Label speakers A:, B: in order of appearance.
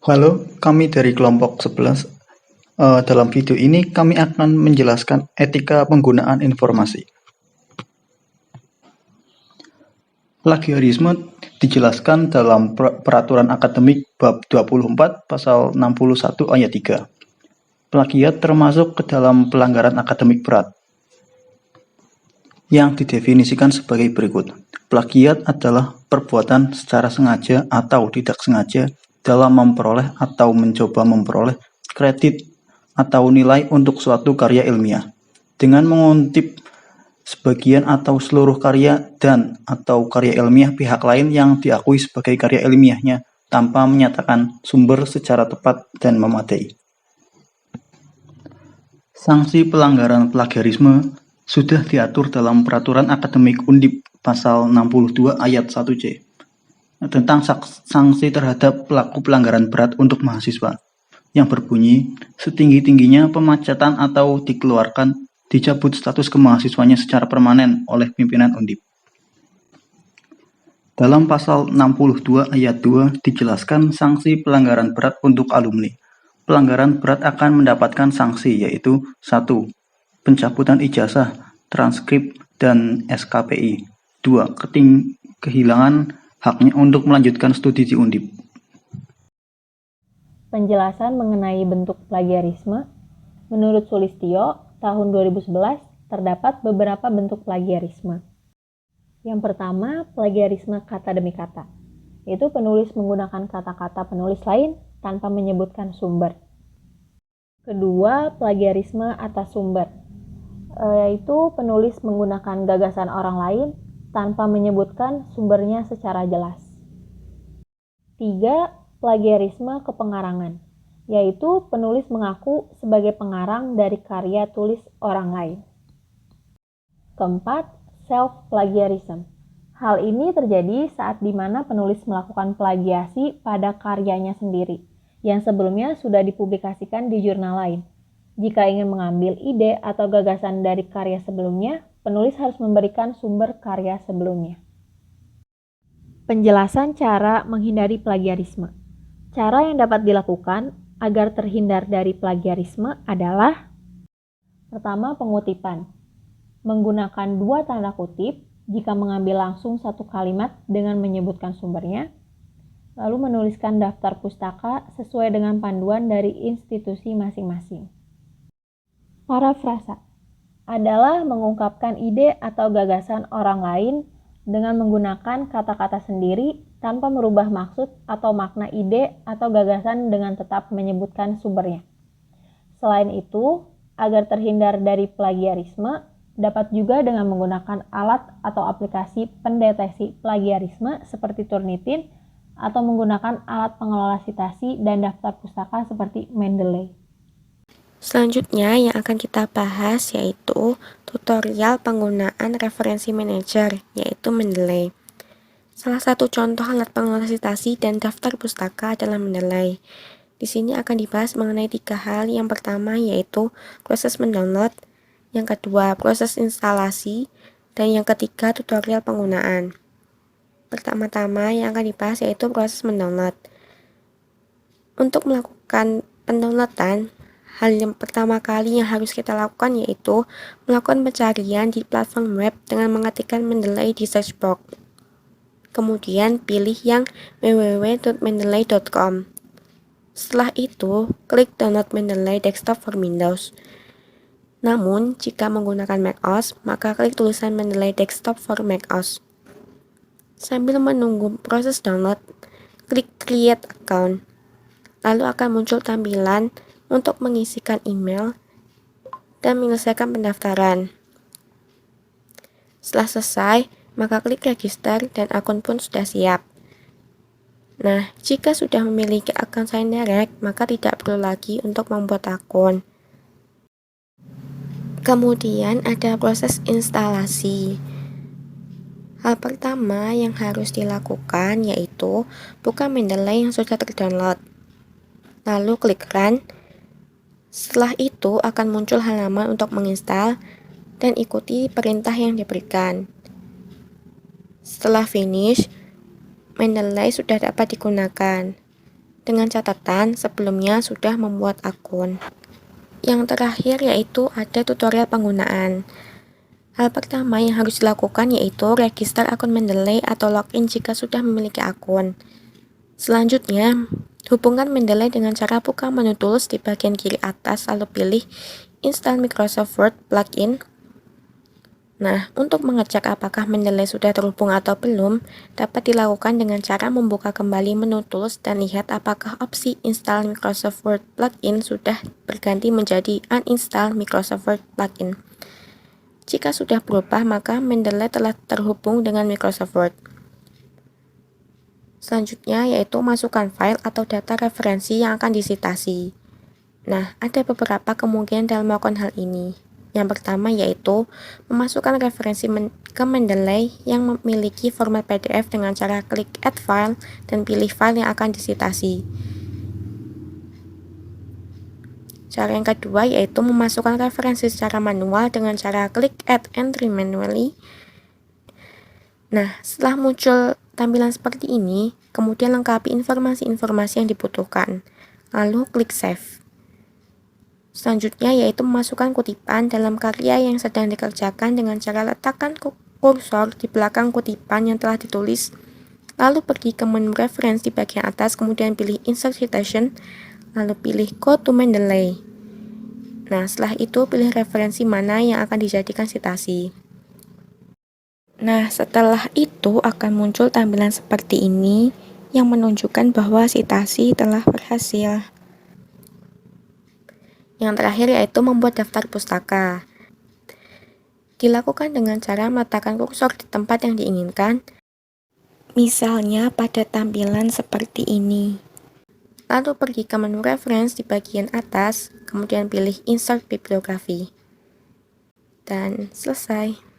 A: Halo, kami dari kelompok 11. Dalam video ini kami akan menjelaskan etika penggunaan informasi. Plagiarisme dijelaskan dalam Peraturan Akademik Bab 24 Pasal 61 Ayat 3. Plagiat termasuk ke dalam pelanggaran akademik berat yang didefinisikan sebagai berikut. Plagiat adalah perbuatan secara sengaja atau tidak sengaja dalam memperoleh atau mencoba memperoleh kredit atau nilai untuk suatu karya ilmiah dengan mengutip sebagian atau seluruh karya dan atau karya ilmiah pihak lain yang diakui sebagai karya ilmiahnya tanpa menyatakan sumber secara tepat dan memadai. Sanksi pelanggaran plagiarisme sudah diatur dalam Peraturan Akademik Undip Pasal 62 Ayat 1C tentang sanksi terhadap pelaku pelanggaran berat untuk mahasiswa, yang berbunyi setinggi-tingginya pemecatan atau dicabut status kemahasiswanya secara permanen oleh pimpinan Undip. Dalam Pasal 62 Ayat 2 dijelaskan sanksi pelanggaran berat untuk alumni. Pelanggaran berat akan mendapatkan sanksi, yaitu 1. Pencabutan ijazah, transkrip, dan SKPI. 2. Kehilangan haknya untuk melanjutkan studi di Undip.
B: Penjelasan mengenai bentuk plagiarisme. Menurut Sulistyo, tahun 2011 terdapat beberapa bentuk plagiarisme. Yang pertama, plagiarisme kata demi kata, yaitu penulis menggunakan kata-kata penulis lain tanpa menyebutkan sumber. Kedua, plagiarisme atas sumber, yaitu penulis menggunakan gagasan orang lain tanpa menyebutkan sumbernya secara jelas. 3. Plagiarisme kepengarangan, yaitu penulis mengaku sebagai pengarang dari karya tulis orang lain. Keempat, self-plagiarism. Hal ini terjadi saat di mana penulis melakukan plagiasi pada karyanya sendiri, yang sebelumnya sudah dipublikasikan di jurnal lain. Jika ingin mengambil ide atau gagasan dari karya sebelumnya, penulis harus memberikan sumber karya sebelumnya. Penjelasan cara menghindari plagiarisme. Cara yang dapat dilakukan agar terhindar dari plagiarisme adalah: pertama, pengutipan. Menggunakan 2 tanda kutip jika mengambil langsung satu kalimat dengan menyebutkan sumbernya, lalu menuliskan daftar pustaka sesuai dengan panduan dari institusi masing-masing. Parafrasa adalah mengungkapkan ide atau gagasan orang lain dengan menggunakan kata-kata sendiri tanpa merubah maksud atau makna ide atau gagasan dengan tetap menyebutkan sumbernya. Selain itu, agar terhindar dari plagiarisme, dapat juga dengan menggunakan alat atau aplikasi pendeteksi plagiarisme seperti Turnitin atau menggunakan alat pengelola citasi dan daftar pustaka seperti Mendeley.
C: Selanjutnya yang akan kita bahas yaitu tutorial penggunaan referensi manager, yaitu Mendeley. Salah satu contoh alat pengelola citasi dan daftar pustaka adalah Mendeley. Di sini akan dibahas mengenai 3 hal. Yang pertama yaitu proses mendownload, yang kedua proses instalasi, dan yang ketiga tutorial penggunaan. Pertama-tama yang akan dibahas yaitu proses mendownload. Untuk melakukan pendownloadan, hal yang pertama kali yang harus kita lakukan yaitu melakukan pencarian di platform web dengan mengetikkan Mendeley di search box. Kemudian pilih yang www.mendeley.com. Setelah itu, klik download Mendeley Desktop for Windows. Namun, jika menggunakan macOS, maka klik tulisan Mendeley Desktop for macOS. Sambil menunggu proses download, klik Create Account. Lalu akan muncul tampilan untuk mengisikan email dan menyelesaikan pendaftaran. Setelah selesai, maka klik register dan akun pun sudah siap. Nah, jika sudah memiliki akun Sign Direct, maka tidak perlu lagi untuk membuat akun. Kemudian ada proses instalasi. Hal pertama yang harus dilakukan yaitu buka Mendeley yang sudah terdownload. Lalu klik Run. Setelah itu akan muncul halaman untuk menginstal dan ikuti perintah yang diberikan. Setelah finish, Mendeley sudah dapat digunakan. dengan catatan sebelumnya sudah membuat akun. Yang terakhir yaitu ada tutorial penggunaan. Hal pertama yang harus dilakukan yaitu register akun Mendeley atau login jika sudah memiliki akun. Selanjutnya, hubungkan Mendeley dengan cara buka menu tools di bagian kiri atas lalu pilih Install Microsoft Word Plugin. Nah, untuk mengecek apakah Mendeley sudah terhubung atau belum, dapat dilakukan dengan cara membuka kembali menu tools dan lihat apakah opsi Install Microsoft Word Plugin sudah berganti menjadi Uninstall Microsoft Word Plugin. Jika sudah berubah, maka Mendeley telah terhubung dengan Microsoft Word. Selanjutnya yaitu masukkan file atau data referensi yang akan disitasi. Nah, ada beberapa kemungkinan dalam melakukan hal ini. Yang pertama yaitu memasukkan referensi ke Mendeley yang memiliki format PDF dengan cara klik Add File dan pilih file yang akan disitasi. Cara yang kedua yaitu memasukkan referensi secara manual dengan cara klik Add Entry Manually. Nah, setelah muncul tampilan seperti ini, kemudian lengkapi informasi-informasi yang dibutuhkan. Lalu klik Save. Selanjutnya yaitu memasukkan kutipan dalam karya yang sedang dikerjakan dengan cara letakkan kursor di belakang kutipan yang telah ditulis, lalu pergi ke menu Reference di bagian atas, kemudian pilih Insert Citation, lalu pilih Go to Mendeley. Nah, setelah itu pilih referensi mana yang akan dijadikan sitasi. Nah, setelah itu akan muncul tampilan seperti ini yang menunjukkan bahwa sitasi telah berhasil. Yang terakhir yaitu membuat daftar pustaka. Dilakukan dengan cara meletakkan kursor di tempat yang diinginkan, misalnya pada tampilan seperti ini. Lalu pergi ke menu Reference di bagian atas, kemudian pilih Insert Bibliography. Dan selesai.